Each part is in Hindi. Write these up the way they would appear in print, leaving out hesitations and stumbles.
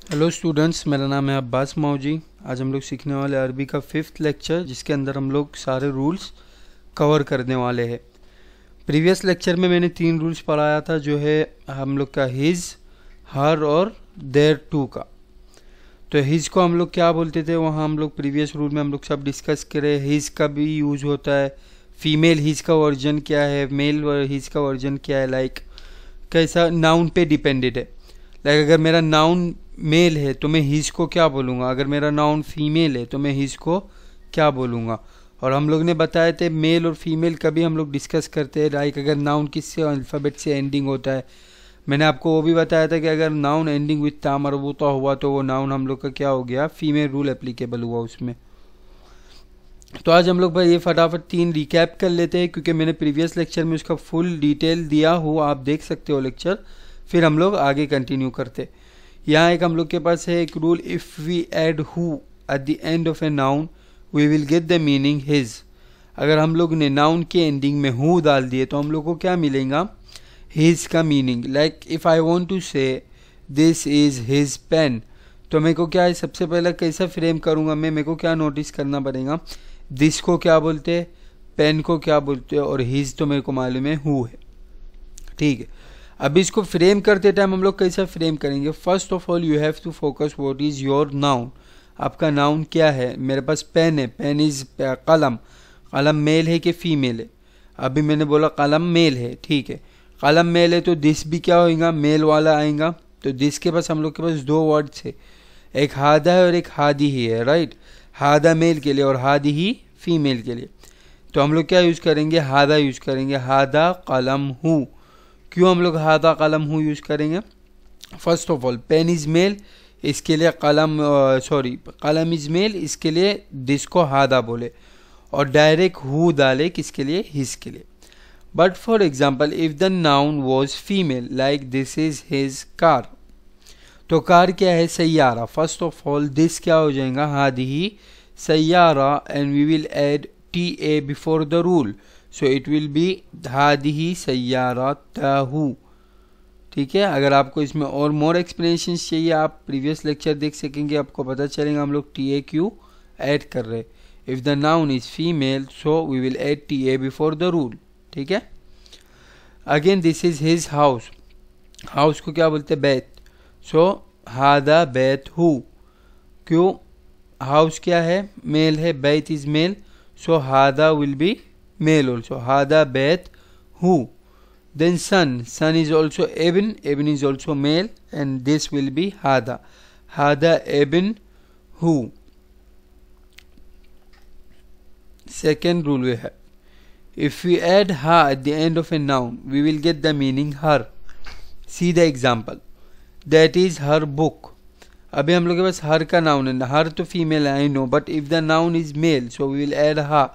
हेलो स्टूडेंट्स, मेरा नाम है अब्बास मौजी। आज हम लोग सीखने वाले अरबी का 5th लेक्चर, जिसके अंदर हम लोग सारे रूल्स कवर करने वाले हैं। प्रीवियस लेक्चर में मैंने 3 रूल्स पढ़ाया था, जो है हम लोग का हिज, हर और देयर टू का। तो हिज को हम लोग क्या बोलते थे, वहाँ हम लोग प्रीवियस रूल में हम लोग सब डिस्कस करे। हिज का भी यूज होता है, फीमेल हिज का वर्जन क्या है, मेल हिज का वर्जन क्या है, लाइक कैसा नाउन पे डिपेंडेड है। लाइक अगर मेरा नाउन मेल है तो मैं हिज को क्या बोलूँगा, अगर मेरा नाउन फीमेल है तो मैं हिज को क्या बोलूँगा। और हम लोग ने बताए थे मेल और फीमेल कभी हम लोग डिस्कस करते हैं, लाइक अगर नाउन किससे अल्फ़ाबेट से एंडिंग होता है। मैंने आपको वो भी बताया था कि अगर नाउन एंडिंग विथ ता मरबूता हुआ तो वो नाउन हम लोग का क्या हो गया, फीमेल रूल एप्लीकेबल हुआ उसमें। तो आज हम लोग भाई ये फटाफट 3 रिकैप कर लेते हैं, क्योंकि मैंने प्रीवियस लेक्चर में उसका फुल डिटेल दिया हुआ, आप देख सकते हो लेक्चर। फिर हम लोग आगे कंटिन्यू करते। यहाँ एक हम लोग के पास है एक रूल, इफ़ वी ऐड हु at the end of a noun we will get the meaning his. अगर हम लोग ने नाउन के एंडिंग में हु डाल दिए तो हम लोग को क्या मिलेगा, हिज का meaning. Like if I want to say this is his pen, तो मेरे को क्या है, सबसे पहले कैसा फ्रेम करूँगा मैं, मेरे को क्या नोटिस करना पड़ेगा, दिस को क्या बोलते हैं, पेन को क्या बोलते हैं, और हिज तो मेरे को मालूम है हु है। ठीक है, अब इसको फ्रेम करते टाइम हम लोग कैसा फ्रेम करेंगे। First of all you have to focus what is your noun. आपका नाउन क्या है, मेरे पास पेन है, पेन इज़ कलम। कलम मेल है कि फीमेल है, अभी मैंने बोला कलम मेल है, ठीक है। कलम मेल है तो दिस भी क्या होगा, मेल वाला आएगा। तो दिस के पास हम लोग के पास 2 वर्ड्स है, एक हादा है और एक हादी ही है, राइट। हादा मेल के लिए और हादी ही फीमेल के लिए। तो हम लोग क्या यूज़ करेंगे, हादा यूज़ करेंगे, हादा कलम हूँ। क्यों हम लोग हादा कलम हूँ यूज़ करेंगे। First of all pen is male, इसके लिए कलम इज़ मेल, इसके लिए दिस को हादा बोले, और डायरेक्ट हु डाले किसके लिए, हिज के लिए। But for example if the noun was female, like this is his car, तो कार क्या है, सैयारा। फर्स्ट ऑफ ऑल दिस क्या हो जाएगा, हादी ही सैयारा, and we will add TA before the rule, so it will be हादिही सय्यारतहु। ठीक है, अगर आपको इसमें और मोर एक्सप्लेनेशन चाहिए आप प्रीवियस लेक्चर देख सकेंगे, आपको पता चलेगा हम लोग TA क्यों ऐड कर रहे। If the noun is female so we will add TA before the rule. ठीक है, again this is his house, house को क्या बोलते हैं, बैत, सो हादा बैत हु। क्यों, हाउस क्या है, मेल है, बैत इज़ मेल, सो हादा will be male also, hada bet who. Then son is also ibn is also male, and this will be hada ibn who. Second rule we have, if we add ha at the end of a noun we will get the meaning her. See the example, that is her book. अभी हम लोग के पास हर का नाउन है, हर तो फीमेल है I know, but if the noun is male so we will add हा.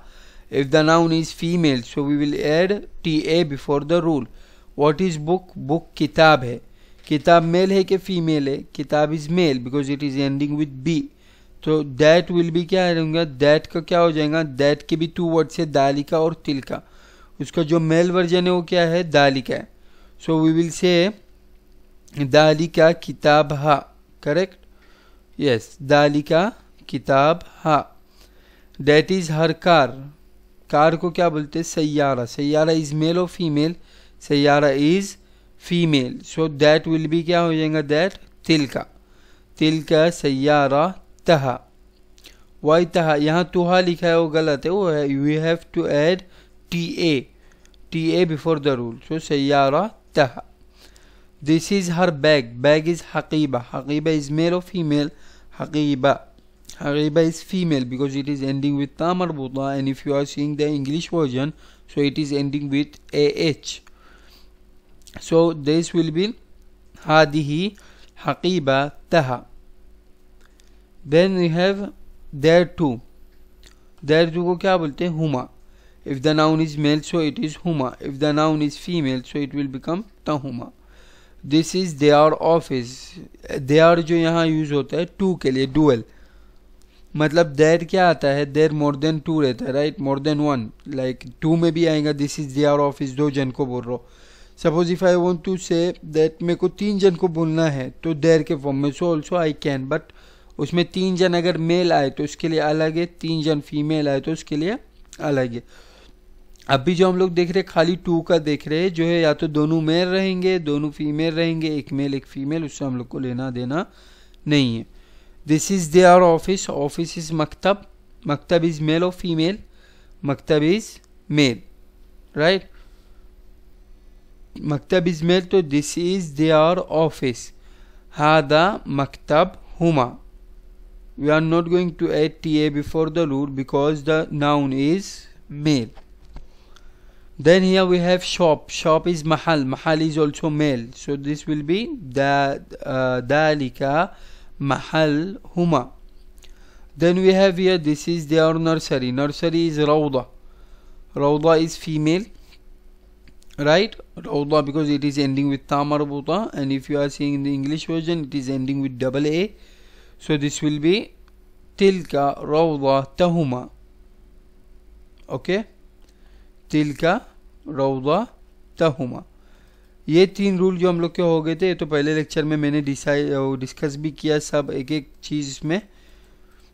If the noun is female, so we will add TA before the rule. What is book? Book किताब है, किताब मेल है कि फीमेल है, किताब is male because it is ending with B. तो दैट विल भी क्या रहेगा, दैट का क्या हो जाएगा, दैट के भी 2 वर्ड्स है, दालिका और तिलका। उसका जो मेल वर्जन है वो क्या है, दालिका है। सो वी विल से दालिका किताब हा, करेक्ट, यस, दालिका किताब हा। That is her car, car को क्या बोलते हैं, सैयारा। सैयारा इज मेल और female, Saiyaara is female, so that will be क्या हो जाएगा, दैट तिलका, तिलका सैयारा तहा। वाई तहा, यहाँ तुहा लिखा है वो गलत है, वो है you have to add TA before the rule, so सैयारा तहा। This is her bag, bag is हकीबा, हकीबा इज मेल और फीमेल, हकीबा is female because it is ending with ta marbuta, and if you are seeing the English version so it is ending with AH, so this will be hadihi haqiba taha. Then we have there too, there too को क्या बोलते हैं, huma. If the noun is male so it is huma, if the noun is female so it will become tahuma. This is their office, their जो यहाँ यूज होता है टू के लिए, डुअल, मतलब देर क्या आता है, देर मोर देन 2 रहता है, राइट, मोर देन 1, लाइक 2 में भी आएगा, दिस इज देयर ऑफिस, 2 जन को बोल रहा हो। Suppose if I want to say that मेरे को 3 जन को बोलना है तो देयर के फॉर्म में, so also I can, but उसमें 3 जन अगर मेल आए तो उसके लिए अलग है, 3 जन फीमेल आए तो उसके लिए अलग है। अभी जो हम लोग देख रहे हैं खाली 2 का देख रहे हैं, जो है या तो दोनों मेल रहेंगे, दोनों फीमेल रहेंगे, एक मेल एक फीमेल, उससे हम लोग को लेना देना नहीं है। This is their office, office is मकतब, मकतब इज मेल और फीमेल, मकतब इज मेल, राइट, मकतब इज मेल, तो दिस इज देयर ऑफिस, हादा मकतब Huma. We are not going to add ta before the rule because the noun is male. Then here we have shop, shop is mahal, mahal is also male, so this will be dalika mahal huma. Then we have here, this is their nursery, nursery is rawda, rawda is female, right, rawda because it is ending with ta marbuta, and if you are seeing in the English version it is ending with double a, so this will be tilka rawdatahuma, okay, tilka rawdatahuma। ये 3 रूल जो हम लोग के हो गए थे, तो पहले लेक्चर में मैंने डिस्कस भी किया सब एक एक चीज़ इसमें,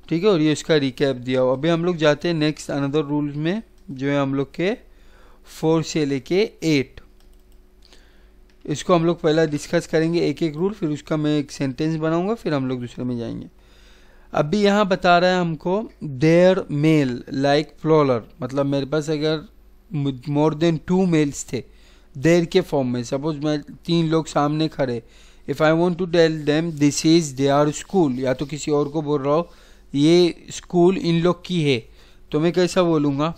ठीक है, और ये उसका रिकैप दिया। अभी हम लोग जाते हैं नेक्स्ट अनदर रूल में, जो है हम लोग के 4 से लेके 8। इसको हम लोग पहला डिस्कस करेंगे एक एक रूल, फिर उसका मैं एक सेंटेंस बनाऊंगा, फिर हम लोग दूसरे में जाएंगे। अभी यहाँ बता रहा है हमको देयर मेल लाइक प्लूरल, मतलब मेरे पास अगर मोर देन 2 मेल्स थे देयर के फॉर्म में, सपोज मैं 3 लोग सामने खड़े, if I want to tell them this is their school, या तो किसी और को बोल रहा हो ये स्कूल इन लोग की है, तो मैं कैसा बोलूँगा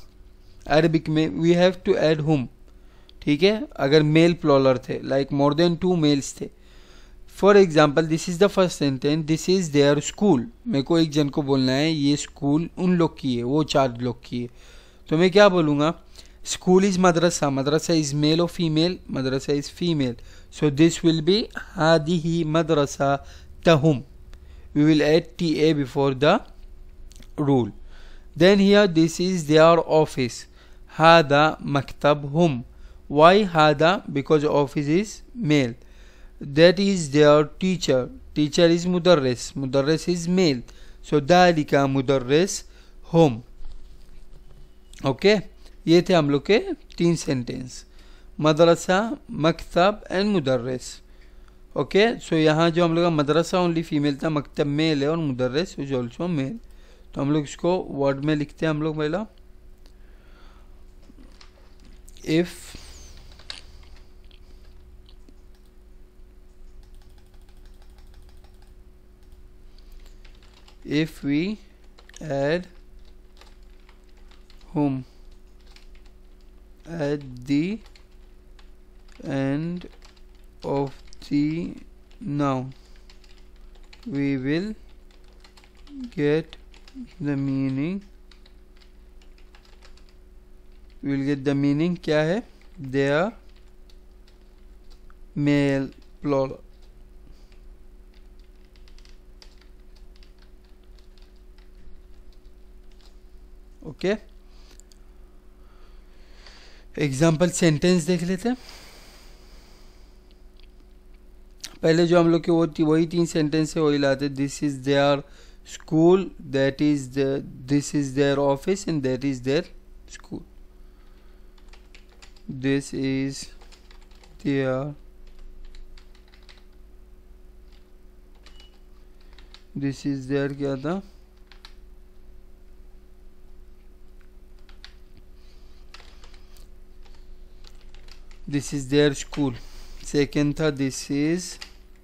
अरबिक में, वी हैव टू ऐड हुम, ठीक है, अगर मेल प्लूरल थे, लाइक मोर देन 2 मेल्स थे। For example this is the first sentence, this is their school, मेरे को एक जन को बोलना है ये स्कूल उन लोग की है, वो 4 लोग की है, तो मैं क्या बोलूँगा, स्कूल इज मदरसा, मदरसा इज मेल और फीमेल, मदरसा is female, so this will be हादिही मदरसा तहुम, we will add TA before the rule. Then here this is their office, हादा मकतब हुम, why hada, because office is male, that is their teacher, teacher is mudarris, mudarris is male, so dalika mudarris hum, okay। ये थे हम लोग के 3 sentence, Madrasa, मकतब and मुदर्रिस, okay. So यहाँ जो हम लोग का मदरसा ओनली फीमेल था, मकतब मेल है, और मुदर्रिस इज ऑल्सो मेल, तो हम लोग इसको वर्ड में लिखते हैं हम लोग पहला, if we add whom at the end of the noun, we will get the meaning, we will get the meaning क्या है, they are male plural, okay. Example sentence देख लेते हैं। पहले जो हम लोग के वही 3 सेंटेंस है वही लाते, this is their school, that is this is their office and that is their school, this is their, this is their क्या था, this is their school, second था this is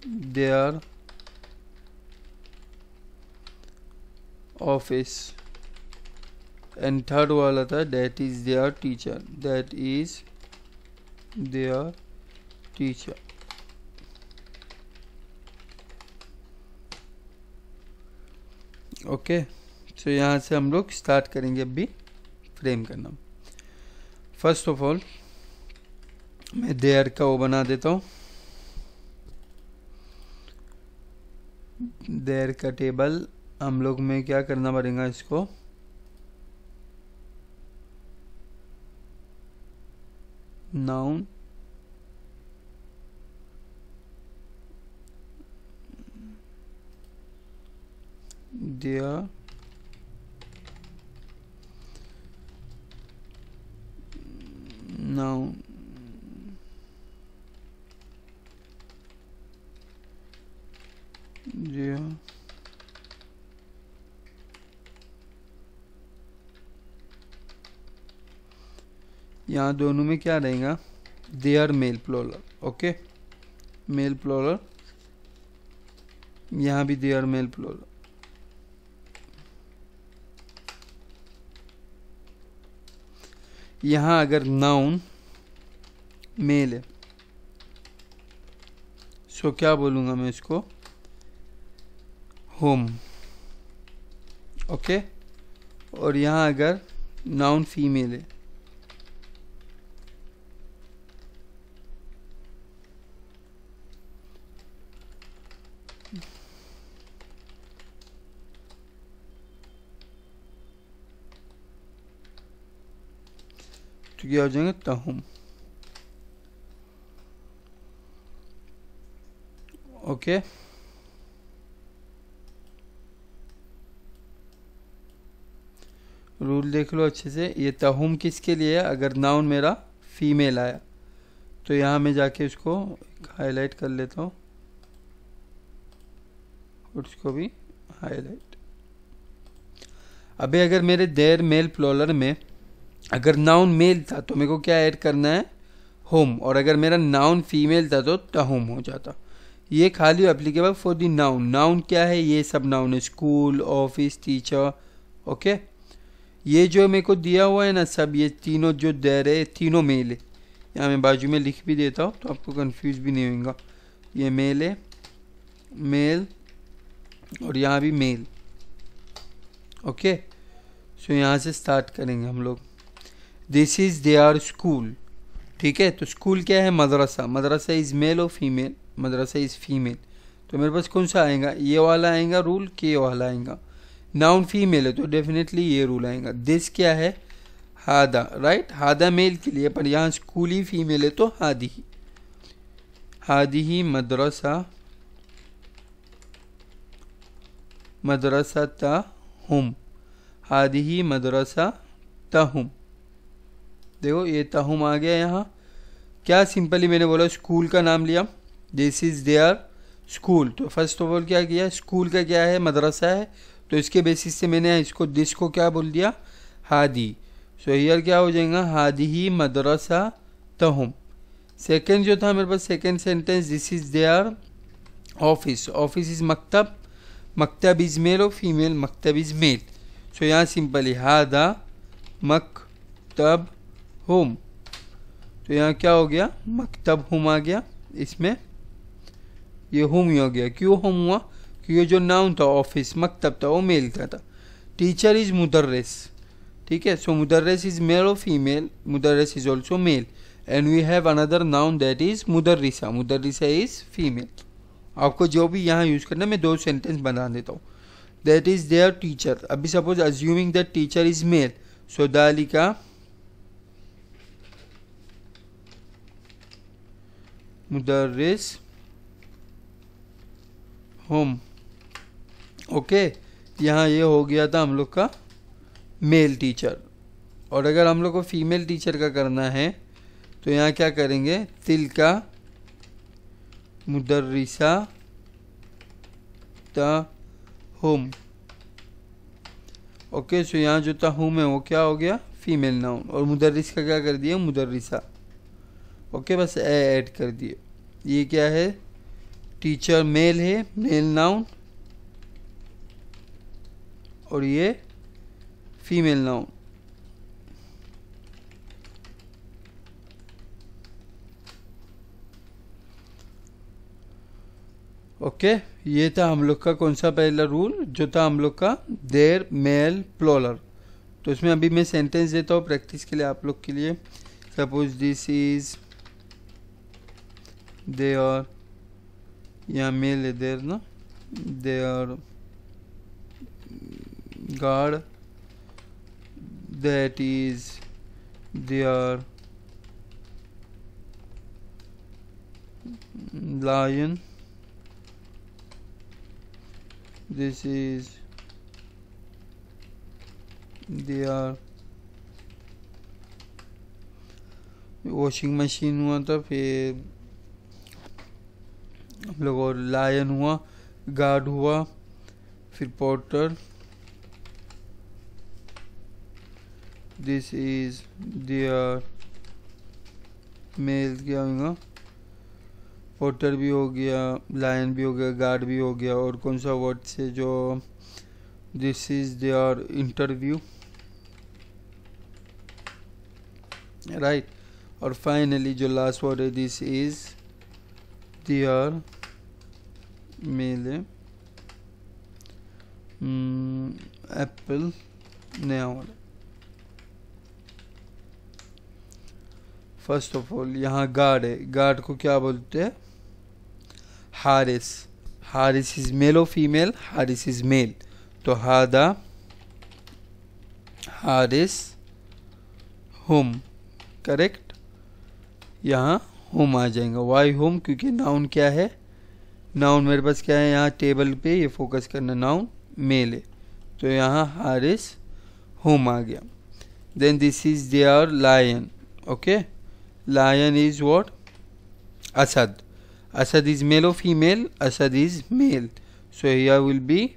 their office, and third वाला था that is their teacher, that is their teacher, okay. So यहाँ से हम लोग स्टार्ट करेंगे अभी फ्रेम करना। फर्स्ट ऑफ ऑल मैं देयर का वो बना देता हूँ, देयर का टेबल हम लोग में क्या करना पड़ेगा, इसको नाउन देयर नाउन देयर यहाँ दोनों में क्या रहेगा, their male plural, okay, male plural, यहाँ भी देयर मेल प्लूरल। यहाँ अगर नाउन मेल है सो क्या बोलूँगा मैं इसको, होम, ओके। और यहाँ अगर नाउन फीमेल है तो क्या हो जाएगा, तहुम, ओके। रूल देख लो अच्छे से, ये तहुम किसके लिए है, अगर नाउन मेरा फीमेल आया तो यहाँ मैं जाके इसको हाईलाइट कर लेता हूँ और इसको भी हाईलाइट। अबे अगर मेरे देयर मेल प्लूरल में अगर नाउन मेल था तो मेरे को क्या ऐड करना है, होम, और अगर मेरा नाउन फीमेल था तो तहुम हो जाता। ये खाली applicable for the noun. Noun क्या है, ये सब नाउन है, स्कूल, ऑफिस, टीचर, ओके। ये जो मेरे को दिया हुआ है ना सब, ये तीनों जो देयर है तीनों मेल है। यहाँ मैं बाजू में लिख भी देता हूँ तो आपको कंफ्यूज भी नहीं होगा। ये मेल है, मेल, और यहाँ भी मेल, ओके। सो यहाँ से स्टार्ट करेंगे हम लोग। दिस इज देयर स्कूल, ठीक है। तो स्कूल क्या है, मदरसा, मदरसा इज मेल और फीमेल, मदरसा इज फीमेल। तो मेरे पास कौन सा आएगा, ये वाला आएगा रूल के वाला आएगा। नाउन फीमेल है तो डेफिनेटली ये रूल आएगा। दिस क्या है, हादा, राइट, हादा मेल के लिए, पर यहाँ स्कूल ही फीमेल है तो हादी ही, हादी ही मदरसा, मदरसा तहुम, हादी ही मदरसा तहुम। देखो ये तहुम आ गया यहाँ। क्या सिंपली मैंने बोला स्कूल का नाम लिया, दिस इज देयर स्कूल। तो फर्स्ट ऑफ ऑल क्या किया, स्कूल का क्या है, मदरसा है, तो इसके बेसिस से मैंने इसको दिस को क्या बोल दिया, हादी। सो हियर क्या हो जाएगा, हादी ही मदरसा तहुम। सेकेंड जो था मेरे पास second sentence, this is their office, office is मकतब, मकतब इज मेल और फीमेल, मकतब इज मेल। सो यहाँ सिंपली हादा मकतब होम। तो यहाँ क्या हो गया, मकतब होम आ गया, इसमें ये होम ही हो गया। क्यों होम हुआ, क्योंकि जो नाउन था ऑफिस, मकतब था, वो मेल का था। टीचर इज मुदर्रिस, ठीक है। सो मुदर्रिस इज मेल और फीमेल, मुदर्रिस is also male, and we have another noun that is मुदर्रिसा, मुदर्रिसा इज फीमेल। आपको जो भी यहाँ यूज करना है, मैं दो सेंटेंस बना देता हूँ। दैट इज देयर टीचर, अभी suppose assuming that teacher is male, so दालिका मुदर्रिस होम, ओके। यहाँ ये हो गया था हम लोग का मेल टीचर। और अगर हम लोग को फीमेल टीचर का करना है तो यहाँ क्या करेंगे, तिलका मुदर्रिसा तहुम, ओके। सो यहाँ जो तहुम है वो क्या हो गया, फीमेल नाउन, और मुदर्रिस का क्या कर दिया, मुदर्रिसा, ओके। बस ऐड कर दिए। ये क्या है, टीचर मेल है, मेल नाउन, और ये फीमेल नाउन, ओके। ये था हम लोग का कौन सा पहला रूल, जो था हम लोग का देयर मेल प्लूरल। तो इसमें अभी मैं सेंटेंस देता हूँ प्रैक्टिस के लिए आप लोग के लिए। सपोज दिस इज देयर, यहाँ मेल है देयर ना, their guard, that is their lion, this is they are, washing machine हुआ था, फिर हम लोग और लायन हुआ, गार्ड हुआ, फिर porter, this is their mail, क्या होगा, पोर्टर भी हो गया, लायन भी हो गया, गार्ड भी हो गया, और कौन सा वर्ड से जो this is their interview, right. और फाइनली जो लास्ट वर्ड है दिस इज देयर मेल है, एप्पल नया वाला। फर्स्ट ऑफ ऑल यहाँ गार्ड है, गार्ड को क्या बोलते हैं, हारिस। हारिस इज मेल और फीमेल, हारिस इज मेल, तो हादा हारिस होम, करेक्ट। यहाँ होम आ जाएगा, वाई होम, क्योंकि नाउन क्या है, नाउन मेरे पास क्या है यहाँ टेबल पे, ये फोकस करना, नाउन मेल है, तो यहाँ हारिस होम आ गया। Then this is their lion, okay, lion is what, असद, असद इज मेल और फीमेल, असद is male, so here will be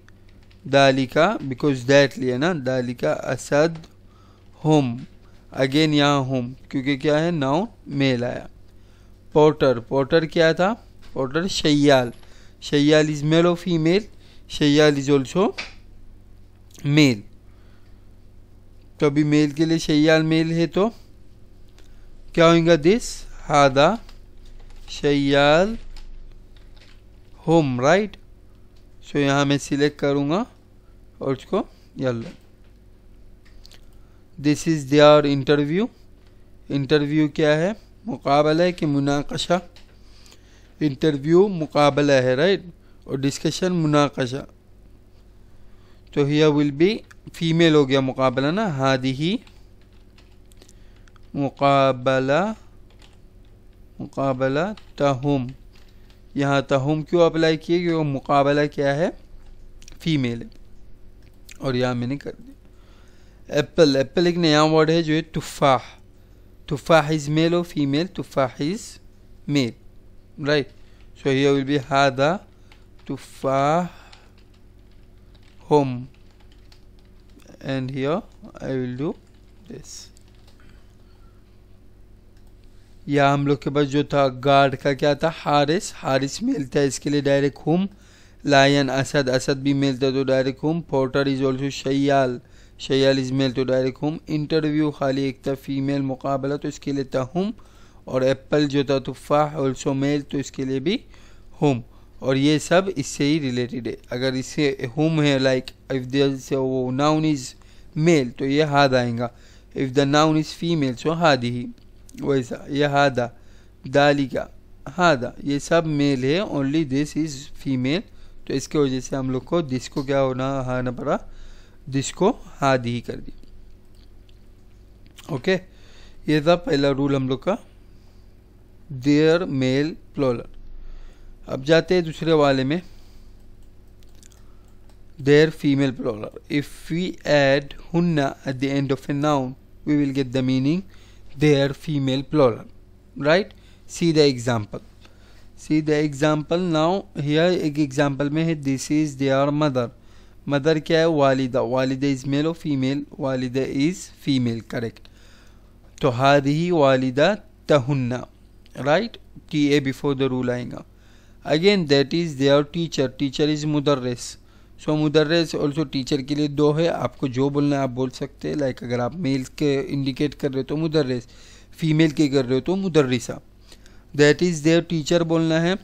दालिका, बिकॉज दैट लिया ना, दालिका असद होम, अगेन यहाँ होम, क्योंकि क्या है नाउन मेल आया। पोर्टर, पोर्टर क्या था, पोर्टर शैयाल, शैयाल इज मेल और फीमेल, शैयाल इज ऑल्सो मेल, तो अभी मेल के लिए शैयाल मेल है, तो क्या होगा, दिस हादा शैयाल होम, राइट। सो यहाँ मैं सिलेक्ट करूँगा और उसको यल्ला, this is their interview, interview क्या है, मुकाबला है कि मुनाकशा, इंटरव्यू मुकाबला है, राइट, और डिस्कशन मुनाकशा, तो हियर विल बी फीमेल हो गया मुकाबला ना, हादिही मुकाबला, मुकाबला तहुम, यहाँ तहुम क्यों अप्लाई किए, क्योंकि मुकाबला क्या है, फीमेल है, और यहाँ मैंने कर दिया। एप्पल, एप्पल एक नया वर्ड है जो है तुफाह, तुफाह इज मेल और फीमेल, तुफाह is male, right, so here will be हादा तुफाह होम, and here I will do this. या हम लोग के पास जो था गार्ड का क्या था, हारिस, हारिस मेल था, इसके लिए डायरेक्ट होम, लायन असद, असद भी मेल था तो डायरेक्ट होम, पोर्टर इज ऑल्सो शैयाल, शैयाल इज मेल तो डायरेक्ट होम, इंटरव्यू खाली एक था फीमेल, मुकाबला तो इसके लिए था होम, और एप्पल जो था तुफाह ऑल्सो मेल तो इसके लिए भी होम, और ये सब इससे ही रिलेटेड है। अगर इससे होम है, लाइक इफ देयर से वो नाउन इज मेल तो ये हाद आएगा, if the noun is female so हादी ही, वैसा ये हादा, दालिका, हादा, ये सब मेल है, ओनली दिस इज फीमेल, तो इसके वजह से हम लोग को दिस को क्या होना आना पड़ा, दिस को हादी ही कर दी। ओके, ये था पहला रूल हम लोग का, देयर मेल प्लूरल। अब जाते हैं दूसरे वाले में, their female plural. If we add हुन्ना at the end of a noun we will get the meaning their female plural, right? See the example, see the example now here। एक example में है this is their mother, mother क्या है, वालिदा, वालिदा is male और female, वालिदा is female, correct, तो हादिही वालिदा तहुन्ना, right, TA before the rule आएगा। again that is their teacher, teacher is मुदर्रिस, सो मुदर्रिस ऑल्सो टीचर के लिए दो है, आपको जो बोलना है आप बोल सकते हैं, लाइक अगर आप मेल के इंडिकेट कर रहे हो तो मुदर्रिस, फीमेल के कर रहे हो तो मुदर्रिसा। दैट इज़ देयर टीचर बोलना है,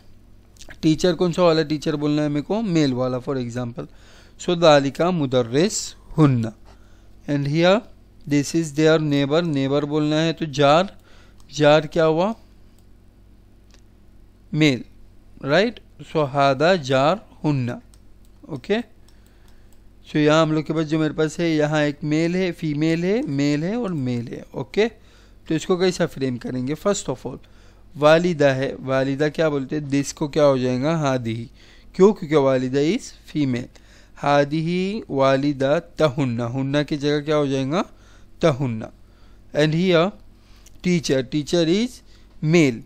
टीचर कौन सा वाला टीचर बोलना है मेरे को, मेल वाला फॉर एग्जांपल, सो दालिका मुदर्रिस हुन्ना। And here this is their neighbour, neighbour बोलना है तो जार, जार क्या हुआ, मेल, राइट, सो हादा जार हुन्ना। ओके, सो यहाँ हम लोग के पास जो मेरे पास है, यहाँ एक मेल है, फीमेल है, मेल है और मेल है। ओके, तो इसको कैसा फ्रेम करेंगे, फर्स्ट ऑफ ऑल वालिदा है, वालिदा क्या बोलते हैं, दिस को क्या हो जाएगा, हादी, क्यों, क्योंकि वालिदा इज फीमेल। हादिही वालिदा तहुन्ना, हुन्ना की जगह क्या हो जाएगा तहुन्ना। And here teacher, teacher is male,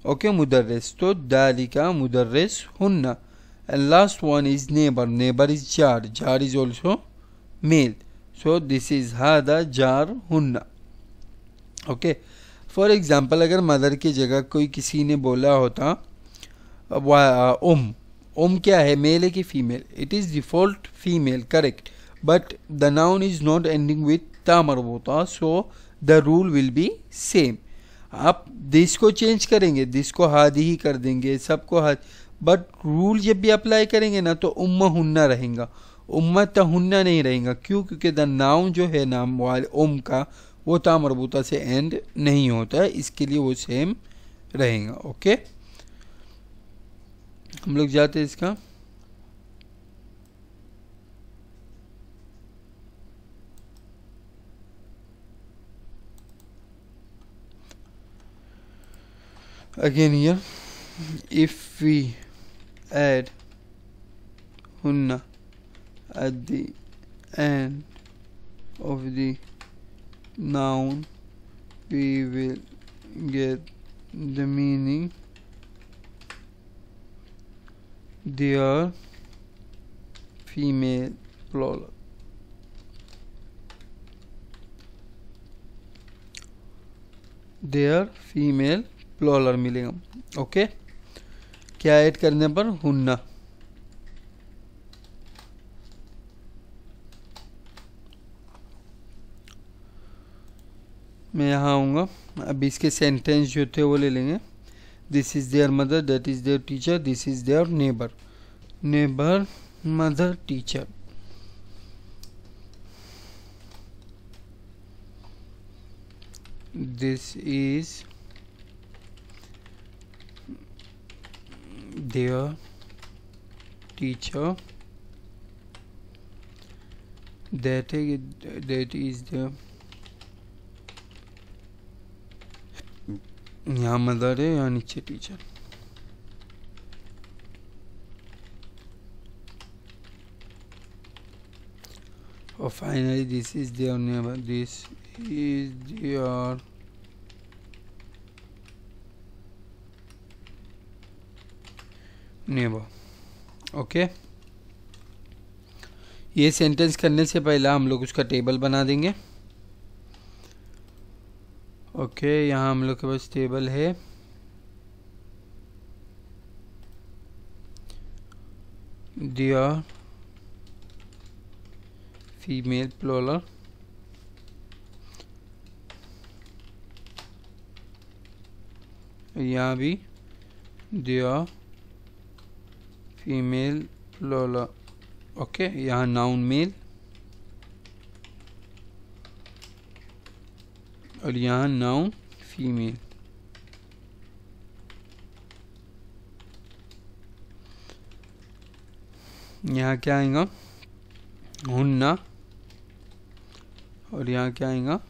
okay मुदर्रिस, तो दालिका मुदर्रिस हुन्ना। And last one is neighbour, neighbour is जार, जार is also male, so this is हादा जार हुन्ना। ओके, फॉर एग्जाम्पल अगर मदर की जगह कोई किसी ने बोला होता ओम क्या है, मेल है कि female? It is default female, correct, but the noun is not ending with ता मरबूता, so the rule will be same. आप दिस को चेंज करेंगे, दिस को हादी ही कर देंगे, सबको हाद, बट रूल जब भी अप्लाई करेंगे ना तो उम्मा हुन्ना रहेगा, उम्मा तहुन्ना नहीं रहेगा। क्यों? क्योंकि द नाउन जो है नाम वाले ओम का वो ता मरबूता से एंड नहीं होता है, इसके लिए वो सेम रहेगा। ओके, हम लोग जाते हैं इसका again here. If we add hunna at the end of the noun, we will get the meaning they are female plural. They are female प्लॉलर मिलेगा। ओके, क्या ऐड करने पर? हुन्ना। मैं यहाँ आऊँगा, अब इसके सेंटेंस जो थे वो ले लेंगे। This is their mother, that is their teacher, this is their neighbour, neighbour mother teacher. This is their teacher, that is the, यहाँ मदर है, यहाँ नीचे टीचर। और finally this is their neighbour, this is their neighbour. Okay, ये सेंटेंस करने से पहले हम लोग उसका टेबल बना देंगे। ओके, यहाँ हम लोग के पास टेबल है। देयर फीमेल प्लूरल, यहाँ भी देयर फीमेल प्लूरल। ओके, यहाँ नाउन मेल और यहाँ नाउन फीमेल। यहाँ क्या आएगा? हुन्ना। और यहाँ क्या आएगा?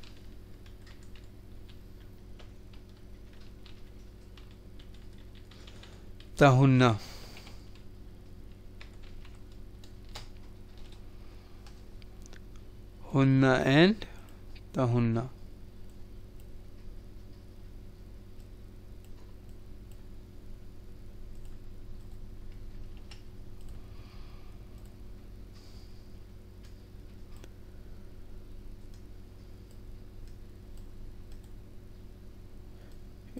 तहुन्ना। हुन्ना एंड तहुन्ना।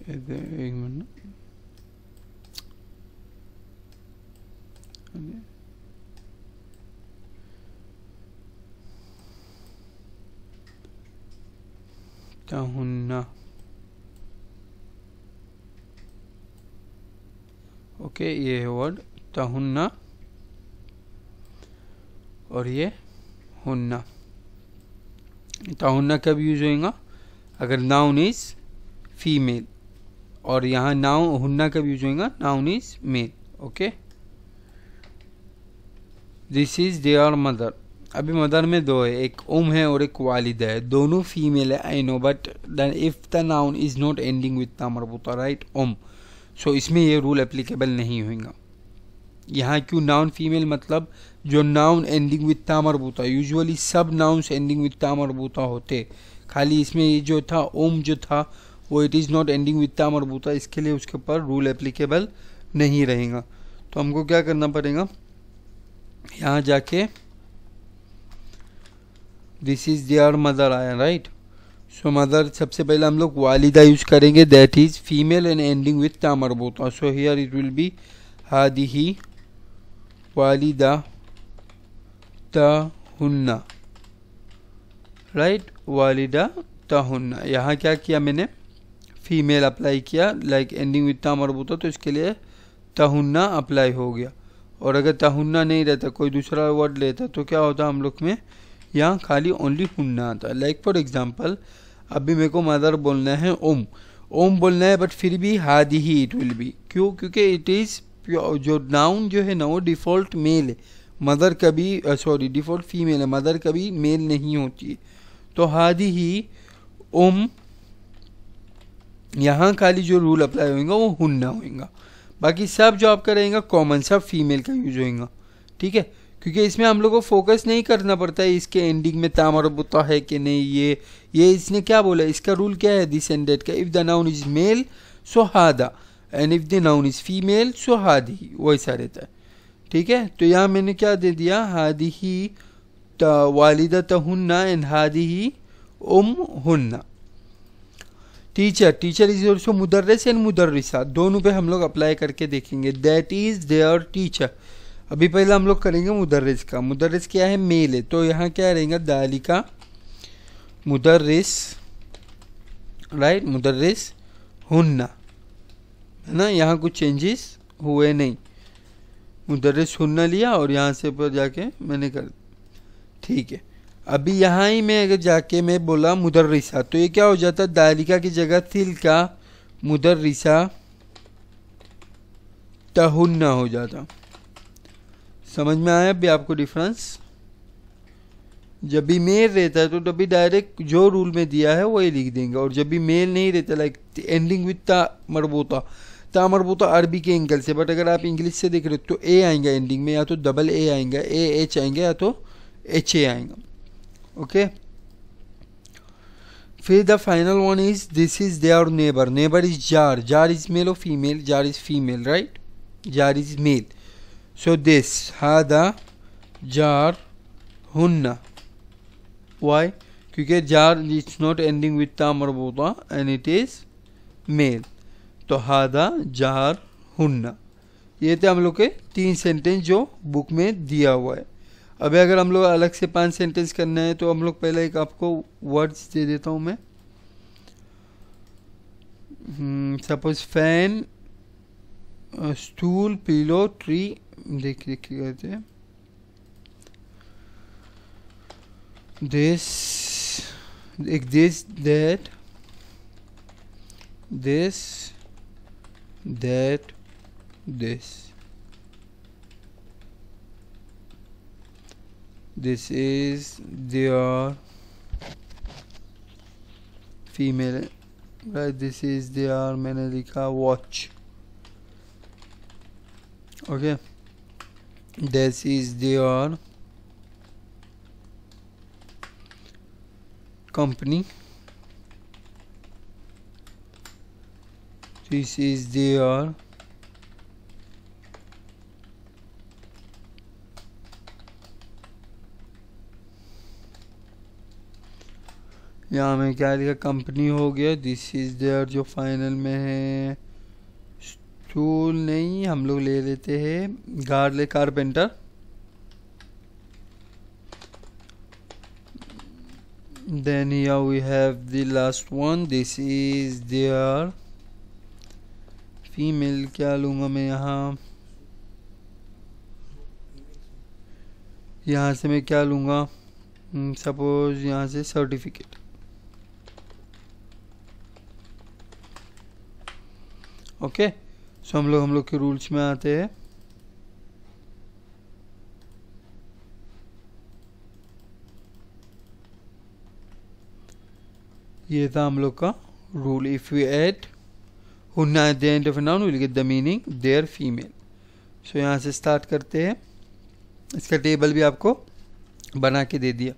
एक मिनट, तहुन्ना। ओके, ये है वर्ड तहुन्ना और ये हुन्ना। तहुन्ना कब यूज होएगा? अगर नाउन इज फीमेल, और यहाँ नाउन हुन्ना कब यूज होएगा? Noun is male. Okay, this is their mother. अभी मदर में दो है, एक उम है और एक वालिदा है, दोनों फीमेल है, I know, but then if the noun is not ending with ता मरबूता, राइट, उम, सो इसमें ये रूल एप्लीकेबल नहीं होगा। यहाँ क्यों नाउन फीमेल, मतलब जो नाउन एंडिंग विथ ता मरबूता, यूजुअली सब नाउन्स एंडिंग विथ ता मरबूता होते, खाली इसमें ये जो था ओम जो था वो it is not ending with ता मरबूता, इसके लिए उसके ऊपर रूल एप्लीकेबल नहीं रहेगा। तो हमको क्या करना पड़ेगा, यहाँ जाके दिस इज देयर मदर आया, राइट। सो मदर सबसे पहले हम लोग वालिदा यूज करेंगे, that is female and ending with ता मरबूता। So here it will be हादिही वालिदा ताहुन्ना, राइट, वालिदा ताहुन्ना। यहाँ क्या किया मैंने, फीमेल अप्लाई किया, लाइक एंडिंग विथ ता मरबूता, तो इसके लिए ताहुन्ना अप्लाई हो गया। और अगर ताहुन्ना नहीं रहता, कोई दूसरा वर्ड लेता, तो क्या होता हम लोग में, यहाँ खाली ओनली हुन्ना आता। लाइक फॉर एग्जांपल, अभी मेरे को मदर बोलना है ओम, ओम बोलना है, बट फिर भी हादी ही इट विल बी, क्यों, क्योंकि इट इज़ जो नाउन जो है ना वो डिफ़ॉल्ट मेल है, मदर कभी सॉरी डिफ़ॉल्ट फीमेल है, मदर कभी मेल नहीं होती है। तो हादी ही ओम, यहाँ खाली जो रूल अप्लाई होगा वो हुन्ना होगा, बाकी सब जो आपका रहेगा कॉमन, सब फीमेल का यूज होगा, ठीक है। क्योंकि इसमें हम लोग को फोकस नहीं करना पड़ता है इसके एंडिंग में ता मरबूता है कि नहीं, ये इसने क्या बोला, इसका रूल क्या है दिस एंड दैट का, if the noun is male so हादा and if the noun is female so हादी, वैसा रहता है, ठीक है। तो यहाँ मैंने क्या दे दिया, हादी ही वालिदा तहुन्ना एंड हादी ही उम हुन्ना। टीचर, टीचर इज ऑल्सो मुदर्रिस एंड मुदर्रिसा, दोनों पे हम लोग अप्लाई करके देखेंगे, दैट इज देयर टीचर। अभी पहले हम लोग करेंगे मुदर्रिस का, मुदर्रिस क्या है, मेल है, तो यहाँ क्या रहेगा, दालिका मुदर्रिस, राइट, मुदर्रिस हुन्ना, है ना, यहाँ कुछ चेंजेस हुए नहीं, मुदर्रिस हुन्ना लिया और यहाँ से ऊपर जाके मैंने कर, ठीक है। अभी यहाँ ही मैं अगर जाके मैं बोला मुदर्रिसा, तो ये क्या हो जाता, दालिका की जगह तिलका मुदर्रिसा तहुन्ना हो जाता। समझ में आया अभी आपको डिफरेंस? जब भी मेल रहता है तो तभी डायरेक्ट जो रूल में दिया है वही लिख देंगे, और जब भी मेल नहीं रहता, लाइक एंडिंग विथ ता मरबूता अरबी के एंगल से, बट अगर आप इंग्लिश से देख रहे हो तो ए आएंगा एंडिंग में, या तो डबल ए आएंगा, ए एच आएंगे, या तो एच ए आएंगा, ओके। फिर the final one is this is their neighbour, neighbour is जार, जार इज मेल और फीमेल, जार इज फीमेल, राइट, जार is male. So this hada jar hunna, why? क्योंकि jar is not ending with ta marbuta and it is male, तो हादा जार हुन्ना। ये थे हम लोग के 3 सेंटेंस जो बुक में दिया हुआ है। अभी अगर हम लोग अलग से 5 सेंटेंस करना है तो हम लोग पहले एक आपको वर्ड्स दे देता हूँ मैं, suppose fan, stool, pillow, tree, देखिए कहते हैं दिस, एक this that, this that, this, this is their female, right, this is their, मैंने लिखा watch, okay, this is their company, this is their यहाँ में क्या लिखा, कंपनी हो गया, दिस इज देयर जो फाइनल में है, टूल नहीं, हम लोग ले लेते हैं गार्ले, carpenter, then here we have the last one, this is their female, क्या लूँगा मैं यहाँ से मैं क्या लूँगा, सपोज यहाँ से सर्टिफिकेट, ओके। सो हम लोग के रूल्स में आते हैं, ये था हम लोग का रूल, इफ वी ऐड हुन्ना at the end of a noun will get the meaning their female. So यहाँ से स्टार्ट करते हैं। इसका टेबल भी आपको बना के दे दिया।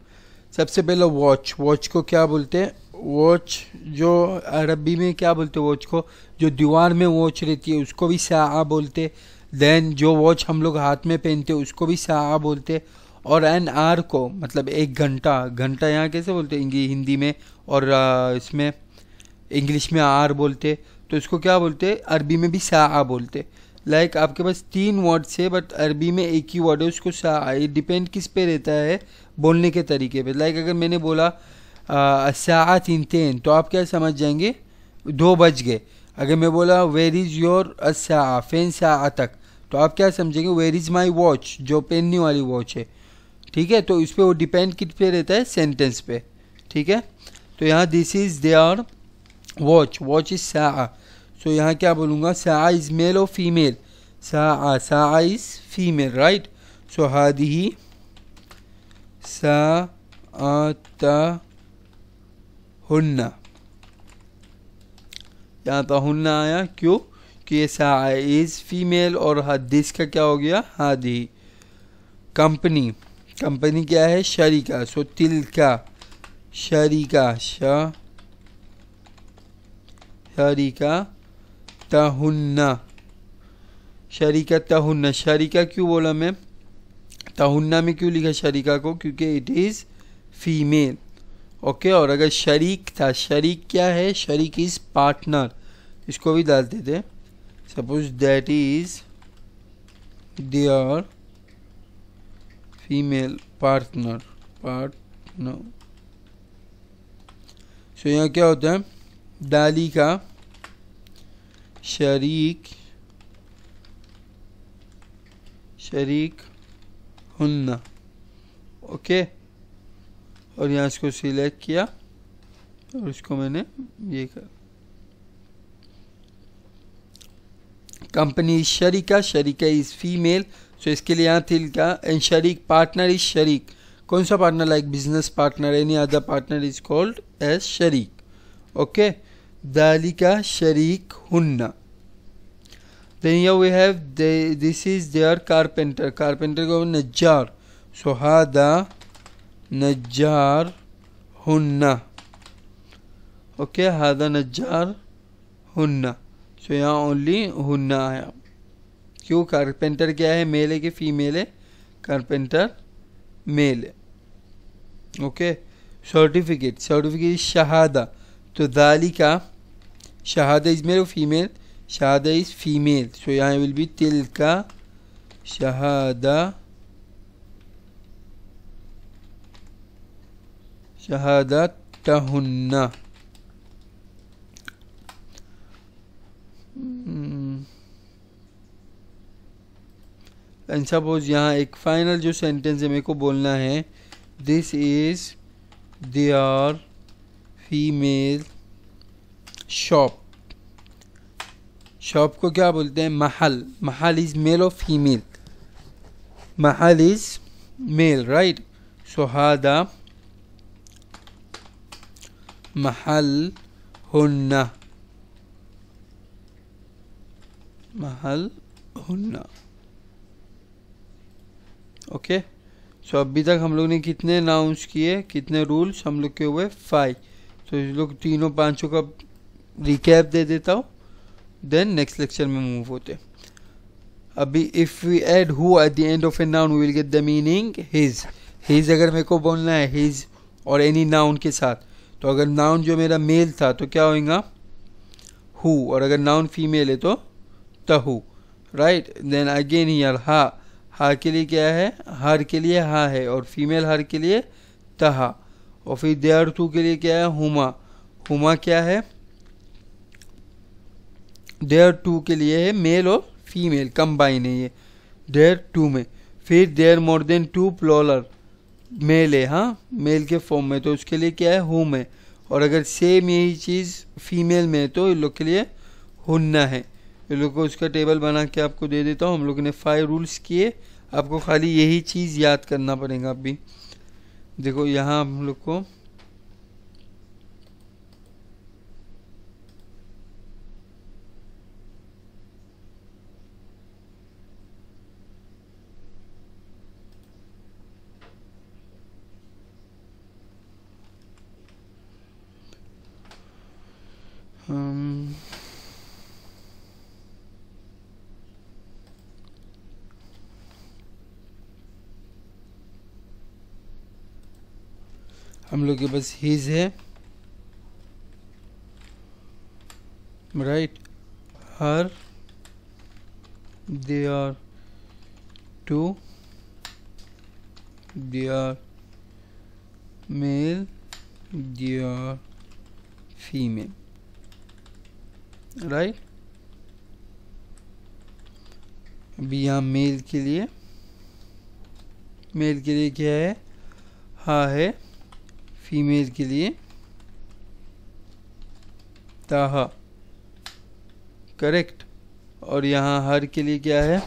सबसे पहले वॉच, वॉच को क्या बोलते हैं? वॉच जो अरबी में क्या बोलते हैं वॉच को? जो दीवार में वॉच रहती है उसको भी साआ बोलते। देन जो वॉच हम लोग हाथ में पहनते हैं उसको भी साआ बोलते। और एन आर को मतलब एक घंटा, घंटा यहाँ कैसे बोलते हैं हिंदी में, और इसमें इंग्लिश में आर बोलते, तो इसको क्या बोलते? अरबी में भी साआ बोलते। लाइक आपके पास 3 वर्ड्स है बट अरबी में एक ही वर्ड है, उसको साआ। ये डिपेंड किस पे रहता है? बोलने के तरीके पे। लाइक अगर मैंने बोला साआ तीन, तो आप क्या समझ जाएंगे? 2 बज गए। अगर मैं बोला वेर इज़ योर साआ फैन साआ तक, तो आप क्या समझेंगे? वेर इज़ माई वॉच, जो पहनने वाली वॉच है। ठीक है, तो इस पर वो डिपेंड किस पे रहता है? सेंटेंस पे। ठीक है, तो यहाँ this is their watch, watch is साआ। सो यहाँ क्या बोलूँगा? साआ इज मेल और फीमेल? साआ, साआ इज फीमेल, राइट? सो हादिही साअतहुन्ना। यहाँ तहुन्ना आया, क्यों? कि ये साआ इज फीमेल और हदीस का क्या हो गया? हादी। कंपनी, कंपनी क्या है? शरीका। सो तिलका शरीका, शरीका तहुन्ना, शरीका तहुन्ना। शरीका क्यों बोला मैं? तहुन्ना में क्यों लिखा शरीका को? क्योंकि इट इज़ फीमेल। ओके, और अगर शरीक था, शरीक क्या है? शरीक इज़ पार्टनर, इसको भी डालते थे। Suppose that is their female partner, partner. So यहाँ क्या होता है? डाली का शरीक, शरीक हुन्ना। ओके, और यहाँ इसको सिलेक्ट किया और इसको मैंने ये कर। कंपनी शरीका, शरीका इज फीमेल, सो इसके लिए यहाँ तिल का। एंड शरीक पार्टनर इज शरीक। कौन सा partner? Like business partner, any other partner is called as शरीक। ओके, दालिका शरीक हुन्ना। Then here we have this is their carpenter. Carpenter को नज्जार। So hada नज्जार हुन्ना। ओके, hada नज्जार हुन्ना। So यहाँ ओनली हुन्ना आया। क्यों? कारपेंटर क्या है? मेल है कि फीमेल है? कारपेंटर मेल है। ओके, सर्टिफिकेट, सर्टिफिकेट शहादा। तो दालिका शहादा इज मेल और फीमेल? शहादा इज फीमेल, सो यहाँ विल बी तिलका शहादा, शहादा तहुन्ना। एंड सपोज यहाँ एक फाइनल जो सेंटेंस है मेरे को बोलना है, this is their female shop. Shop को क्या बोलते हैं? महल। महल इज मेल और फीमेल? महल इज मेल, राइट? सो हादा महल हुन्ना, महल हुन्ना। ओके, सो अभी तक हम लोग ने कितने नाउंस किए, कितने रूल्स हम लोग के हुए? 5। तो इस लोग तीनों पांचों का रिकैप दे देता हूँ, देन नेक्स्ट लेक्चर में मूव होते। अभी इफ वी ऐड हु at the end of a noun we will get the meaning his. His अगर मेरे को बोलना है हिज और एनी नाउन के साथ, तो अगर नाउन जो मेरा मेल था तो क्या होगा? हु, और अगर नाउन फीमेल है तो तहु, राइट? देन अगेन हियर हा, हा के लिए क्या है? हर के लिए हा है, और फीमेल हर के लिए तहा। और फिर देयर टू के लिए क्या है? हुमा। हुमा क्या है? देयर टू के लिए है मेल और फीमेल कंबाइन है ये, देयर टू में। फिर there more than two plural, male है, हाँ मेल के फॉर्म में, तो उसके लिए क्या है? हुम है। और अगर सेम यही चीज़ फीमेल में है तो इन लोग के लिए हुन्ना है। इन लोग को उसका टेबल बना के आपको दे देता हूँ। हम लोग ने 5 रूल्स किए, आपको खाली यही चीज़ याद करना पड़ेगा। अभी देखो यहाँ हम लोग को हम लोग के पास हिज है, right, her, they are two, they are male, they are female, right. अभी यहाँ मेल के लिए क्या है, हा है, फीमेल के लिए ताहा, करेक्ट। और यहाँ हर के लिए क्या है,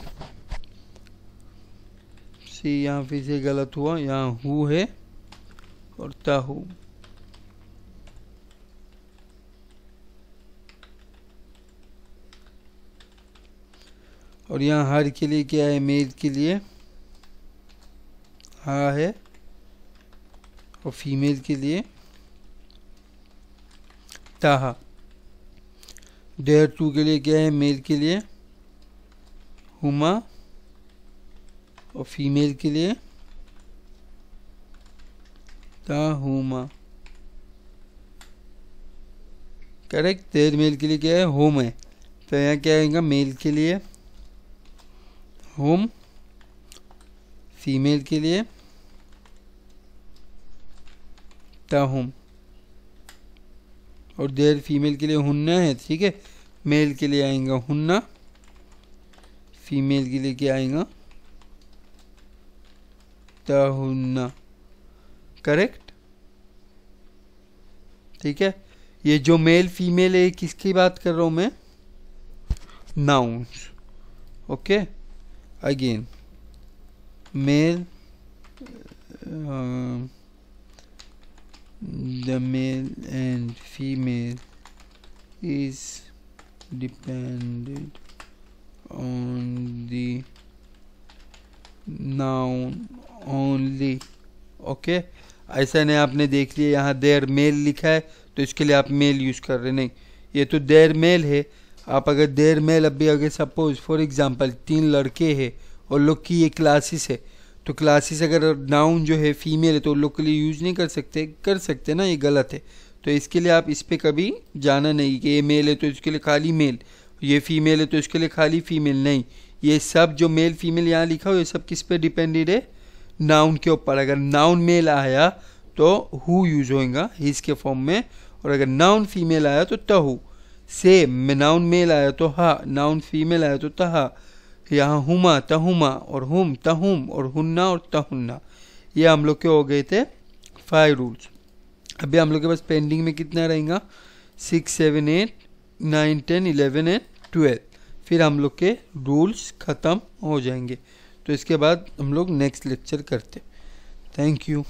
सी यहाँ फिर से गलत हुआ, यहाँ हु है और ताहू। और यहाँ हर के लिए क्या है, मेल के लिए हा है और फीमेल के लिए ताहा। देयर टू के लिए क्या है, मेल के लिए हुमा और फीमेल के लिए ताहुमा, करेक्ट। देयर मेल के लिए क्या है, होम है, तो यहाँ क्या आएगा, मेल के लिए होम, फीमेल के लिए ताहुम, और देयर फीमेल के लिए हुन्ना है, ठीक है। मेल के लिए आएगा हुन्ना, फीमेल के लिए क्या आएगा, ताहुन्ना, करेक्ट, ठीक है। ये जो मेल फीमेल है किसकी बात कर रहा हूं मैं, nouns, okay. Again male, the male and female is dependent on the noun only, okay. ऐसा नहीं आपने देख लिया यहाँ देयर मेल लिखा है तो इसके लिए आप मेल यूज कर रहे, नहीं, ये तो देयर मेल है। आप अगर देयर मेल, अभी अगर सपोज फॉर एग्जांपल 3 लड़के हैं और लोग की ये क्लासेस है, तो क्लासेस अगर नाउन जो है फीमेल है तो उन लोग के लिए यूज नहीं कर सकते ना, ये गलत है। तो इसके लिए आप इस पे कभी जाना नहीं कि ये मेल है तो इसके लिए खाली मेल, ये फीमेल है तो इसके लिए खाली फीमेल, नहीं। ये सब जो मेल फीमेल यहाँ लिखा हो ये सब किस पे डिपेंडेड है, नाउन के ऊपर। अगर नाउन मेल आया तो हु यूज होगा हिज के फॉर्म में, और अगर नाउन फीमेल आया तो तहु। सेम नाउन मेल आया तो हा, नाउन फीमेल आया तो तहा। यहाँ हुमा तहुमा और हुम तहुम और हुन्ना और तहुन्ना। ये हम लोग के हो गए थे 5 रूल्स। अभी हम लोग के पास पेंडिंग में कितना रहेगा, 6, 7, 8, 9, 10, 11 एंड 12। फिर हम लोग के रूल्स ख़त्म हो जाएंगे। तो इसके बाद हम लोग नेक्स्ट लेक्चर करते। Thank you.